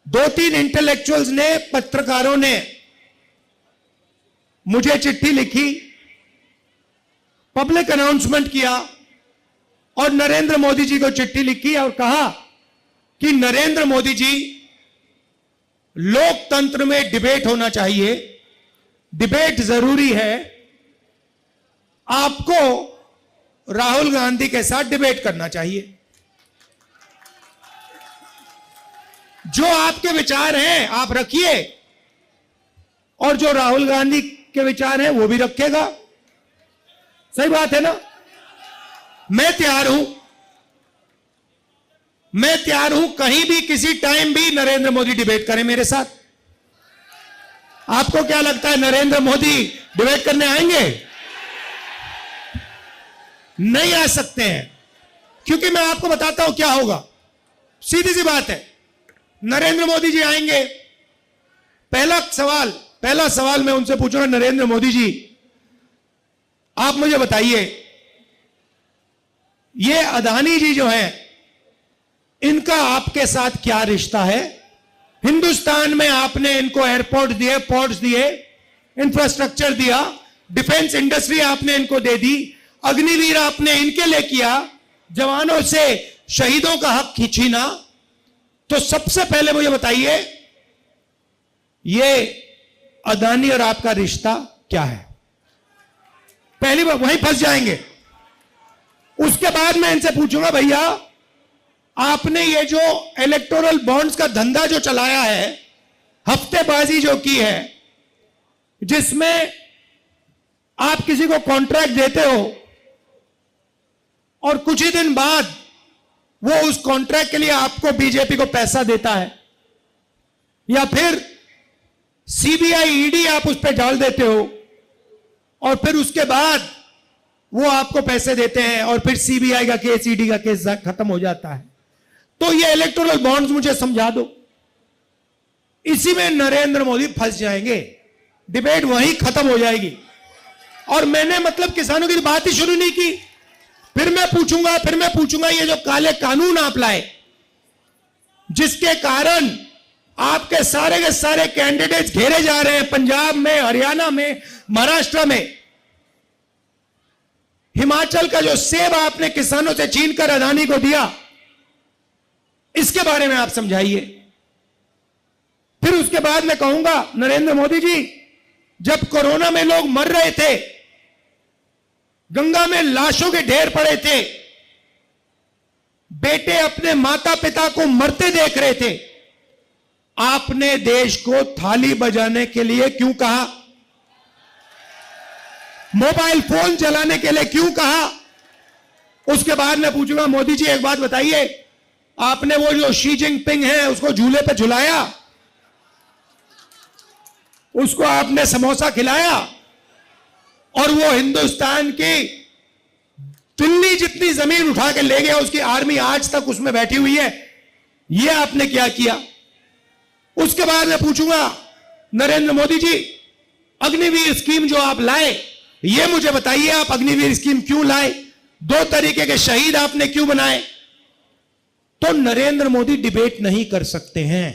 2-3 intellectuals ने, पत्रकारों ने मुझे चिट्ठी लिखी, पब्लिक अनाउंसमेंट किया और नरेंद्र मोदी जी को चिट्ठी लिखी और कहा कि नरेंद्र मोदी जी, लोकतंत्र में डिबेट होना चाहिए, डिबेट जरूरी है, आपको राहुल गांधी के साथ डिबेट करना चाहिए। जो आपके विचार हैं आप रखिए और जो राहुल गांधी के विचार हैं वो भी रखेगा। सही बात है ना? मैं तैयार हूं कहीं भी किसी टाइम भी नरेंद्र मोदी डिबेट करें मेरे साथ। आपको क्या लगता है नरेंद्र मोदी डिबेट करने आएंगे? नहीं आ सकते हैं, क्योंकि मैं आपको बताता हूं क्या होगा। सीधी सी बात है, नरेंद्र मोदी जी आएंगे, पहला सवाल मैं उनसे पूछूंगा, नरेंद्र मोदी जी आप मुझे बताइए, ये अदानी जी जो हैं इनका आपके साथ क्या रिश्ता है? हिंदुस्तान में आपने इनको एयरपोर्ट दिए, पोर्ट्स दिए, इंफ्रास्ट्रक्चर दिया, डिफेंस इंडस्ट्री आपने इनको दे दी, अग्निवीर आपने इनके लिए किया, जवानों से शहीदों का हक खींचीना। तो सबसे पहले मुझे बताइए, ये अदानी और आपका रिश्ता क्या है? पहली बार वहीं फंस जाएंगे। उसके बाद मैं इनसे पूछूंगा, भैया आपने ये जो इलेक्टोरल बॉन्ड्स का धंधा जो चलाया है, हफ्तेबाजी जो की है, जिसमें आप किसी को कॉन्ट्रैक्ट देते हो और कुछ ही दिन बाद वो उस कॉन्ट्रैक्ट के लिए आपको बीजेपी को पैसा देता है, या फिर सीबीआई ईडी आप उस पर डाल देते हो और फिर उसके बाद वो आपको पैसे देते हैं और फिर सीबीआई का केस, ईडी का केस खत्म हो जाता है। तो ये इलेक्टोरल बॉन्ड्स मुझे समझा दो। इसी में नरेंद्र मोदी फंस जाएंगे, डिबेट वहीं खत्म हो जाएगी। और मैंने मतलब किसानों की बात ही शुरू नहीं की। फिर मैं पूछूंगा ये जो काले कानून आप लाए, जिसके कारण आपके सारे के सारे कैंडिडेट्स घेरे जा रहे हैं, पंजाब में, हरियाणा में, महाराष्ट्र में, हिमाचल का जो सेब आपने किसानों से छीनकर अदानी को दिया, इसके बारे में आप समझाइए। फिर उसके बाद मैं कहूंगा, नरेंद्र मोदी जी, जब कोरोना में लोग मर रहे थे, गंगा में लाशों के ढेर पड़े थे, बेटे अपने माता पिता को मरते देख रहे थे, आपने देश को थाली बजाने के लिए क्यों कहा? मोबाइल फोन चलाने के लिए क्यों कहा? उसके बाद मैं पूछूंगा, मोदी जी एक बात बताइए, आपने वो जो शी जिनपिंग है उसको झूले पे झुलाया, उसको आपने समोसा खिलाया, और वो हिंदुस्तान की दिल्ली जितनी जमीन उठा के ले गया, उसकी आर्मी आज तक उसमें बैठी हुई है, ये आपने क्या किया? उसके बाद मैं पूछूंगा, नरेंद्र मोदी जी, अग्निवीर स्कीम जो आप लाए, ये मुझे बताइए, आप अग्निवीर स्कीम क्यों लाए? 2 तरीके के शहीद आपने क्यों बनाए? तो नरेंद्र मोदी डिबेट नहीं कर सकते हैं।